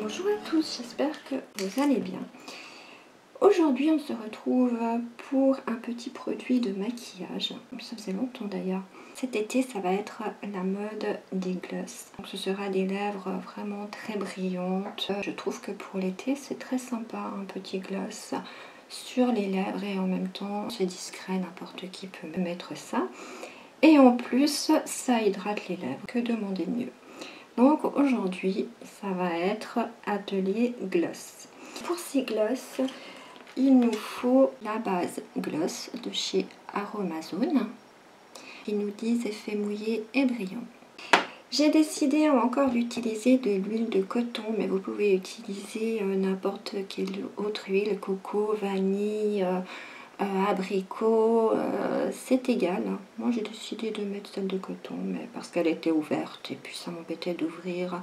Bonjour à tous, j'espère que vous allez bien. Aujourd'hui on se retrouve pour un petit produit de maquillage. Ça faisait longtemps d'ailleurs. Cet été ça va être la mode des gloss. Donc, ce sera des lèvres vraiment très brillantes. Je trouve que pour l'été c'est très sympa un petit gloss sur les lèvres et en même temps c'est discret, n'importe qui peut mettre ça. Et en plus ça hydrate les lèvres, que demander de mieux. Donc aujourd'hui, ça va être atelier gloss. Pour ces gloss, il nous faut la base gloss de chez Aromazone. Ils nous disent effet mouillé et brillant. J'ai décidé encore d'utiliser de l'huile de coton, mais vous pouvez utiliser n'importe quelle autre huile, coco, vanille, abricot, c'est égal. Moi j'ai décidé de mettre celle de coton, mais parce qu'elle était ouverte et puis ça m'embêtait d'ouvrir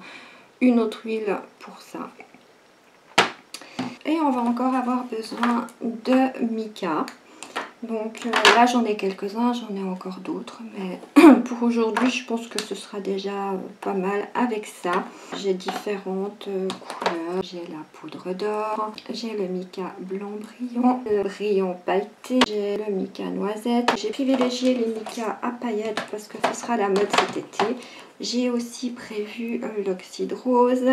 une autre huile pour ça. Et on va encore avoir besoin de mica. Donc là j'en ai quelques-uns, j'en ai encore d'autres, mais pour aujourd'hui je pense que ce sera déjà pas mal avec ça. J'ai différentes couleurs, j'ai la poudre d'or, j'ai le mica blanc brillant, le brillant pailleté, j'ai le mica noisette. J'ai privilégié les mica à paillettes parce que ce sera la mode cet été. J'ai aussi prévu l'oxyde rose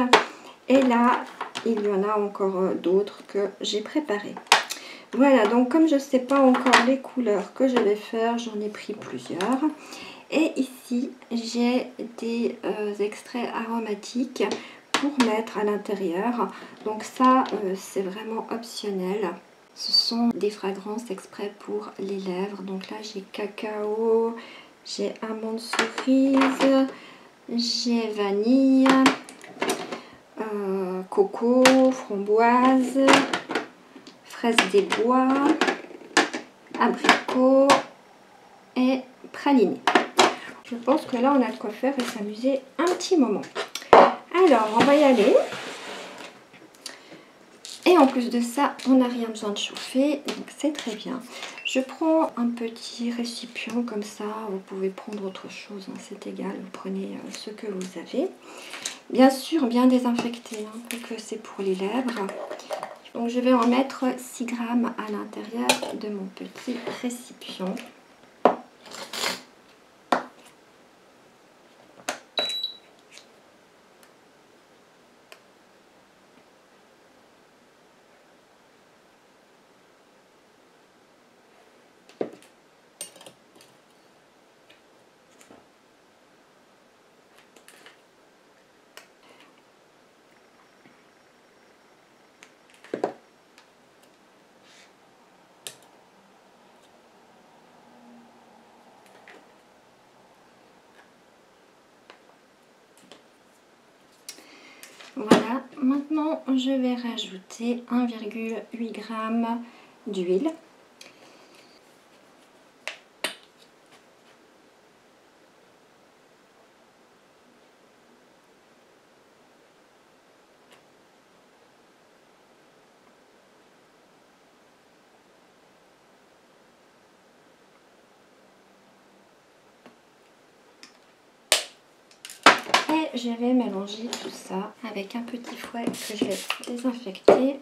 et là il y en a encore d'autres que j'ai préparées. Voilà, donc comme je ne sais pas encore les couleurs que je vais faire, j'en ai pris plusieurs. Et ici, j'ai des extraits aromatiques pour mettre à l'intérieur. Donc ça, c'est vraiment optionnel. Ce sont des fragrances exprès pour les lèvres. Donc là, j'ai cacao, j'ai amande cerise, j'ai vanille, coco, framboise, fraise des bois, abricot et praliné. Je pense que là on a de quoi faire et s'amuser un petit moment. Alors on va y aller. Et en plus de ça, on n'a rien besoin de chauffer, donc c'est très bien. Je prends un petit récipient comme ça, vous pouvez prendre autre chose, hein, c'est égal, vous prenez ce que vous avez. Bien sûr, bien désinfecté, hein, donc c'est pour les lèvres. Donc je vais en mettre 6 grammes à l'intérieur de mon petit récipient. Voilà, maintenant je vais rajouter 1,8 g d'huile. Et je vais mélanger tout ça avec un petit fouet que je vais désinfecter.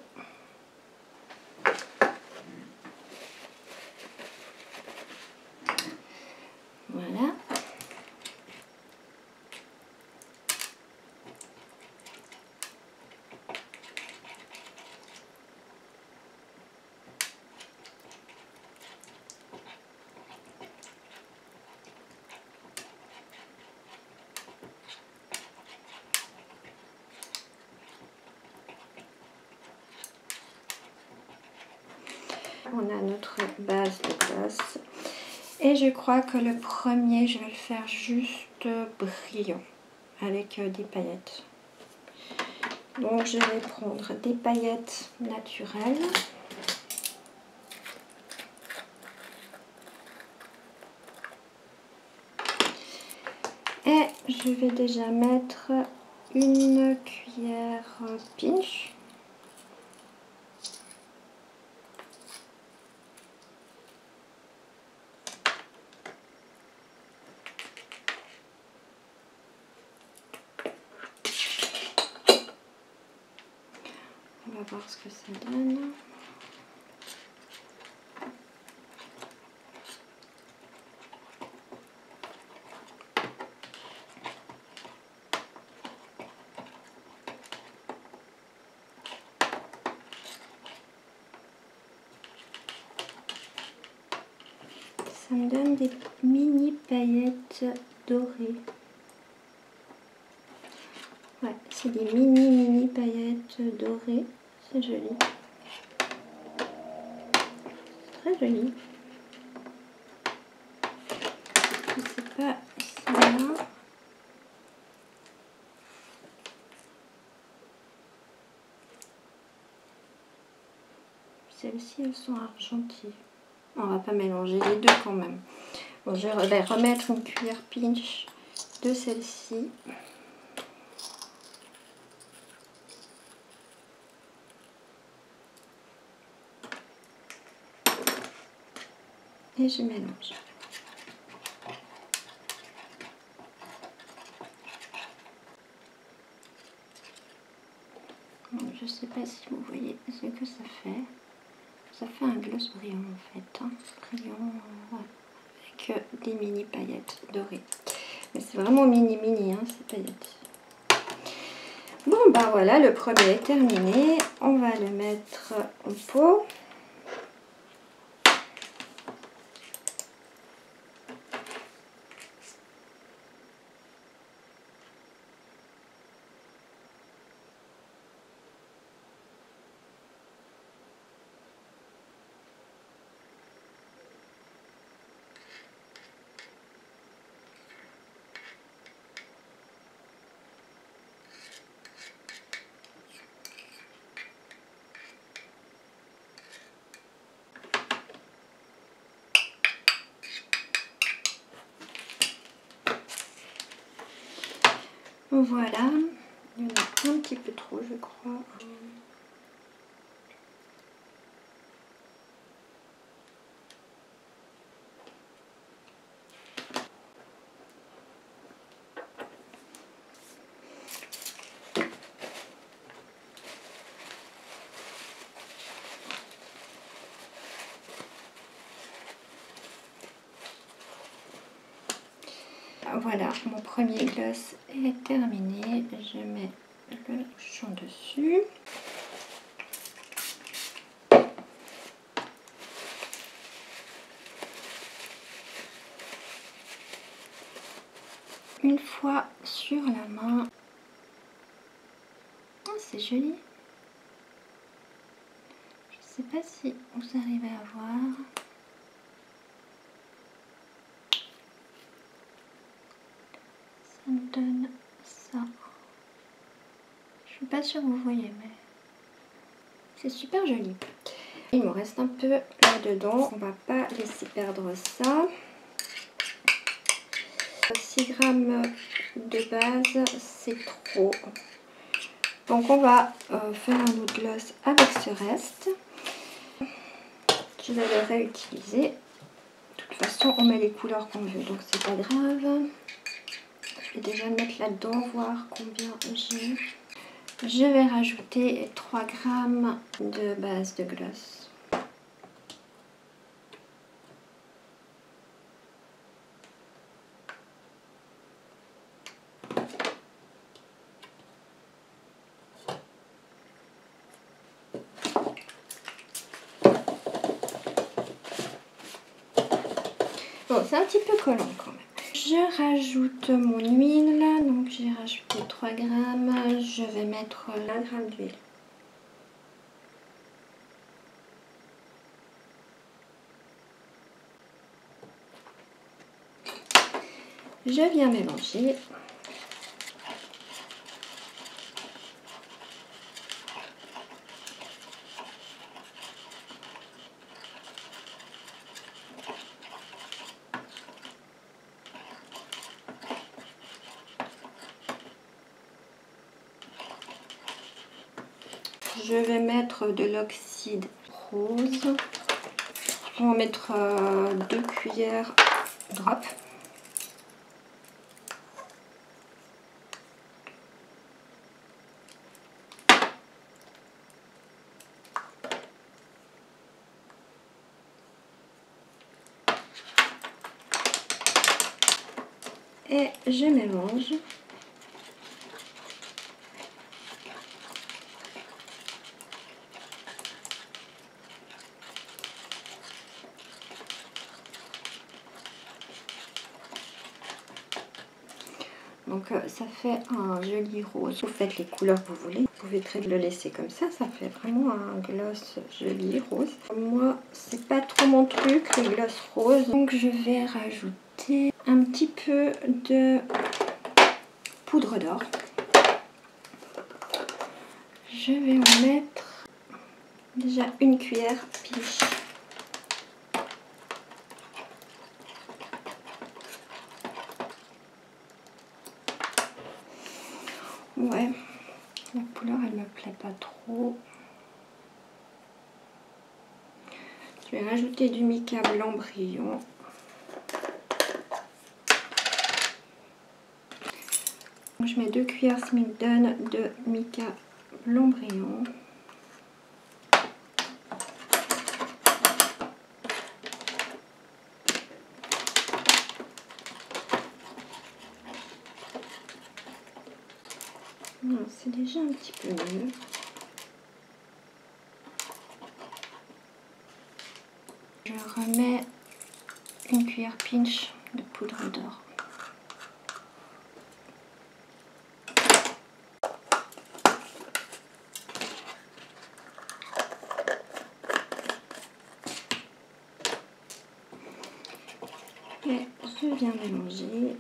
Voilà. On a notre base de gloss. Et je crois que le premier, je vais le faire juste brillant avec des paillettes. Donc je vais prendre des paillettes naturelles. Et je vais déjà mettre une cuillère pinch. On va voir ce que ça donne. Ça me donne des mini paillettes dorées. Ouais, c'est des mini paillettes dorées. C'est joli. Très joli. Je sais pas celle-là. Celles-ci, elles sont argentées. On va pas mélanger les deux quand même. Bon, je vais remettre une cuillère pinch de celle-ci. Et je mélange. Bon, je sais pas si vous voyez ce que ça fait. Ça fait un gloss brillant en fait. Hein. Brillant avec des mini paillettes dorées. Mais c'est vraiment mini hein, ces paillettes. Bon bah voilà, le premier est terminé. On va le mettre au pot. Voilà, il y en a un petit peu trop je crois. Voilà, mon premier gloss est terminé. Je mets le bouchon dessus. Une fois sur la main. Oh, c'est joli. Je ne sais pas si vous arrivez à voir. Ça me donne ça. Je suis pas sûre que vous voyez, mais c'est super joli. Il me reste un peu là-dedans. On va pas laisser perdre ça. 6 grammes de base, c'est trop. Donc on va faire un autre gloss avec ce reste. Je vais le réutiliser. De toute façon, on met les couleurs qu'on veut, donc c'est pas grave. Je vais déjà le mettre là-dedans, voir combien j'ai. Je vais rajouter 3 grammes de base de gloss. Bon, c'est un petit peu collant quand même. Je rajoute mon huile, donc j'ai rajouté 3 grammes. Je vais mettre 1 gramme d'huile. Je viens mélanger. Je vais mettre de l'oxyde rose. On va mettre 2 cuillères drop. Et je mélange. Donc ça fait un joli rose. Vous faites les couleurs que vous voulez. Vous pouvez très bien le laisser comme ça. Ça fait vraiment un gloss joli rose. Moi, c'est pas trop mon truc, les gloss roses. Donc je vais rajouter un petit peu de poudre d'or. Je vais en mettre déjà une cuillère pinch. Ouais, la couleur elle me plaît pas trop. Je vais rajouter du mica blanc brillant. Je mets 2 cuillères Smithson de mica blanc brillant. C'est déjà un petit peu mieux. Je remets une cuillère pinch de poudre d'or. Et je viens mélanger.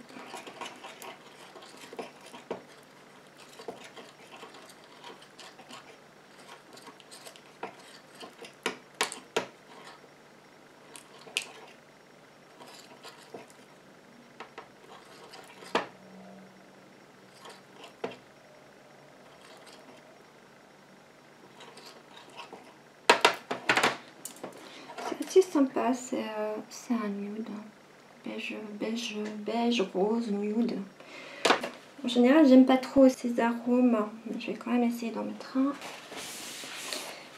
C'est sympa, c'est un nude, beige, rose, nude. En général, j'aime pas trop ces arômes, mais je vais quand même essayer d'en mettre un.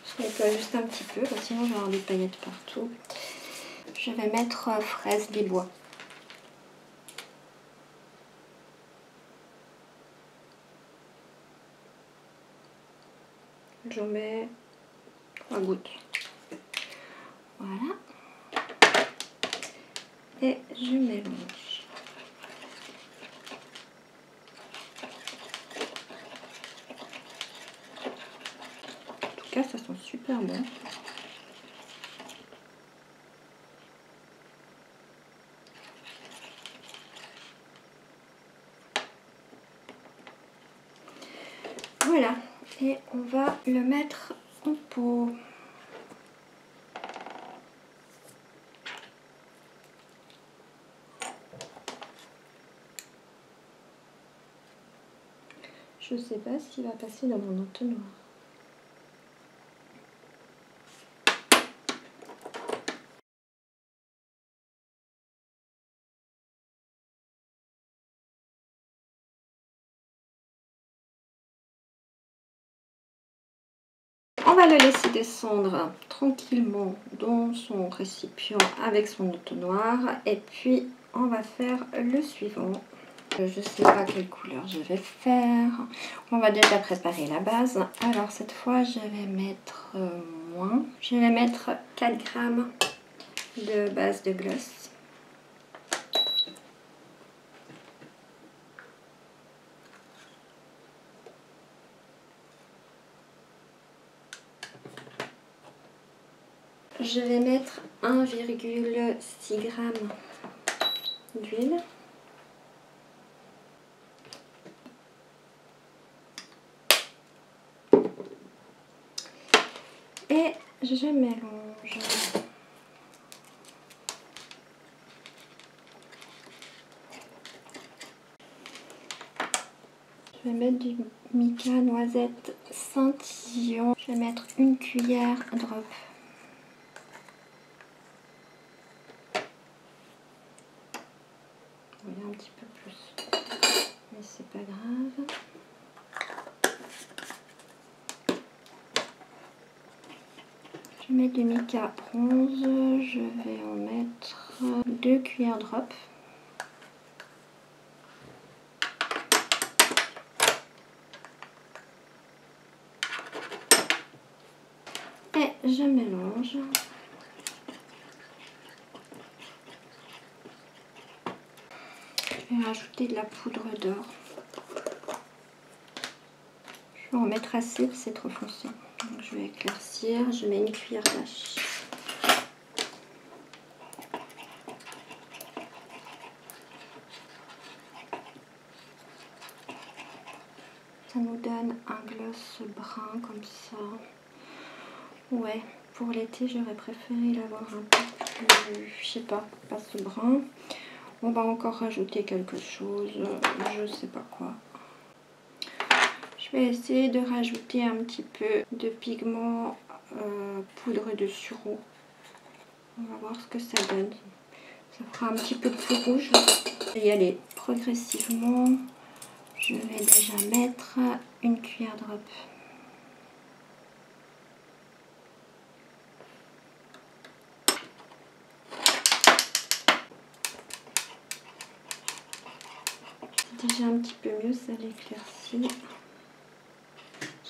Je nettoie juste un petit peu, sinon je vais avoir des paillettes partout. Je vais mettre fraise des bois. J'en mets 3 gouttes. Voilà. Et je mélange. En tout cas, ça sent super bon. Voilà. Et on va le mettre en pot. Je sais pas ce qui va passer dans mon entonnoir. On va le laisser descendre tranquillement dans son récipient avec son entonnoir. Et puis, on va faire le suivant. Je ne sais pas quelle couleur je vais faire. On va déjà préparer la base. Alors, cette fois, je vais mettre moins. Je vais mettre 4 grammes de base de gloss. Je vais mettre 1,6 g d'huile. Et je mélange. Je vais mettre du mica noisette scintillant. Je vais mettre une cuillère drop. Oui, un petit peu plus, mais c'est pas grave. Je vais mettre du mica bronze. Je vais en mettre 2 cuillères drop. et je mélange. Je vais rajouter de la poudre d'or. Je vais en mettre assez, c'est trop foncé. Donc je vais éclaircir, je mets une cuillère d'âge. Ça nous donne un gloss brun comme ça. Ouais, pour l'été j'aurais préféré l'avoir un peu plus, je sais pas ce brun. On va encore rajouter quelque chose, je sais pas quoi. Je vais essayer de rajouter un petit peu de pigment poudre de sureau. On va voir ce que ça donne. Ça fera un petit peu plus rouge. Je vais y aller progressivement. Je vais déjà mettre une cuillère de râpe. C'est déjà un petit peu mieux, ça l'éclaircit.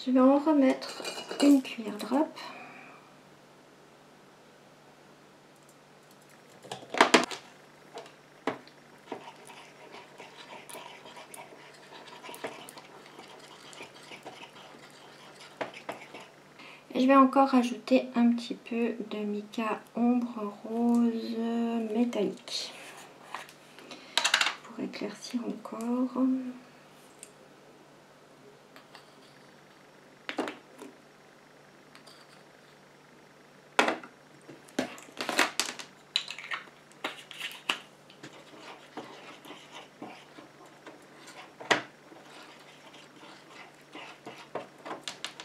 Je vais en remettre une cuillère de râpe. Et je vais encore rajouter un petit peu de mica ombre rose métallique pour éclaircir encore.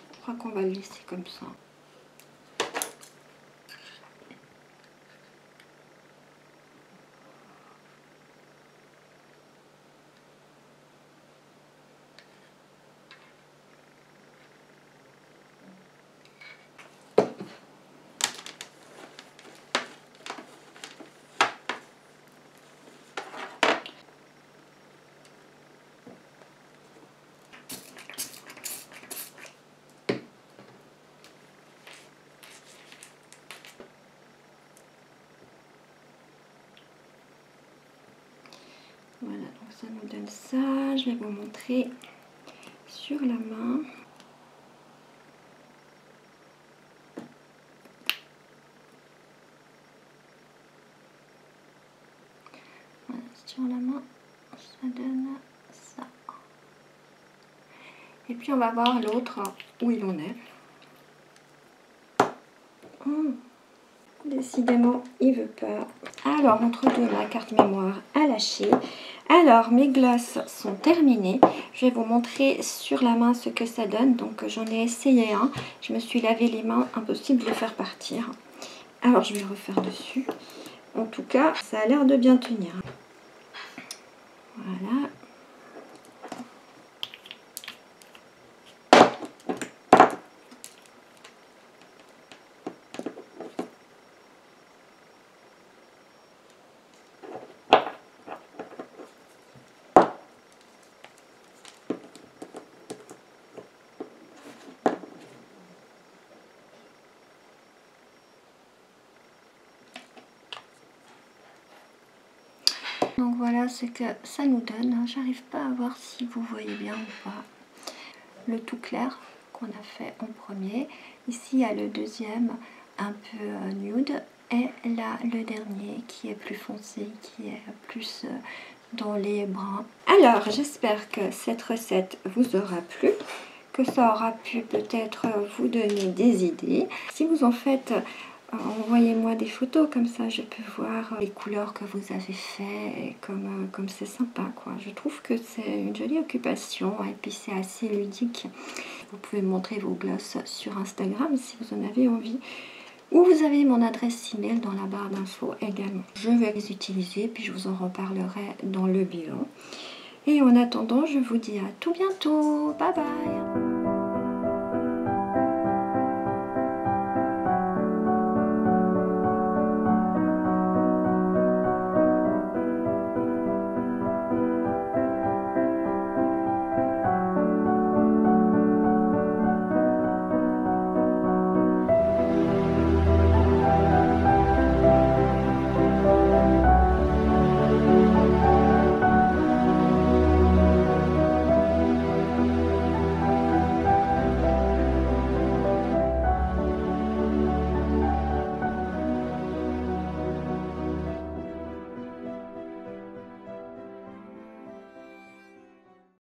Je crois qu'on va le laisser comme ça. Voilà, donc ça nous donne ça. Je vais vous montrer sur la main. Voilà, sur la main, ça donne ça. Et puis on va voir l'autre où il en est. Décidément, il veut pas. Alors, entre deux, ma carte mémoire a lâché. Alors, mes glosses sont terminées. Je vais vous montrer sur la main ce que ça donne. Donc, j'en ai essayé un. Je me suis lavé les mains. Impossible de le faire partir. Alors, je vais le refaire dessus. En tout cas, ça a l'air de bien tenir. Voilà. Donc voilà ce que ça nous donne. J'arrive pas à voir si vous voyez bien ou pas. Le tout clair qu'on a fait en premier. Ici il y a le deuxième un peu nude. Et là le dernier qui est plus foncé, qui est plus dans les bruns. Alors j'espère que cette recette vous aura plu. Que ça aura pu peut-être vous donner des idées. Si vous en faites... envoyez-moi des photos, comme ça je peux voir les couleurs que vous avez fait et comme c'est sympa quoi. Je trouve que c'est une jolie occupation et puis c'est assez ludique. Vous pouvez montrer vos glosses sur Instagram si vous en avez envie. Ou vous avez mon adresse email dans la barre d'infos également. Je vais les utiliser puis je vous en reparlerai dans le bilan. Et en attendant, je vous dis à tout bientôt. Bye bye.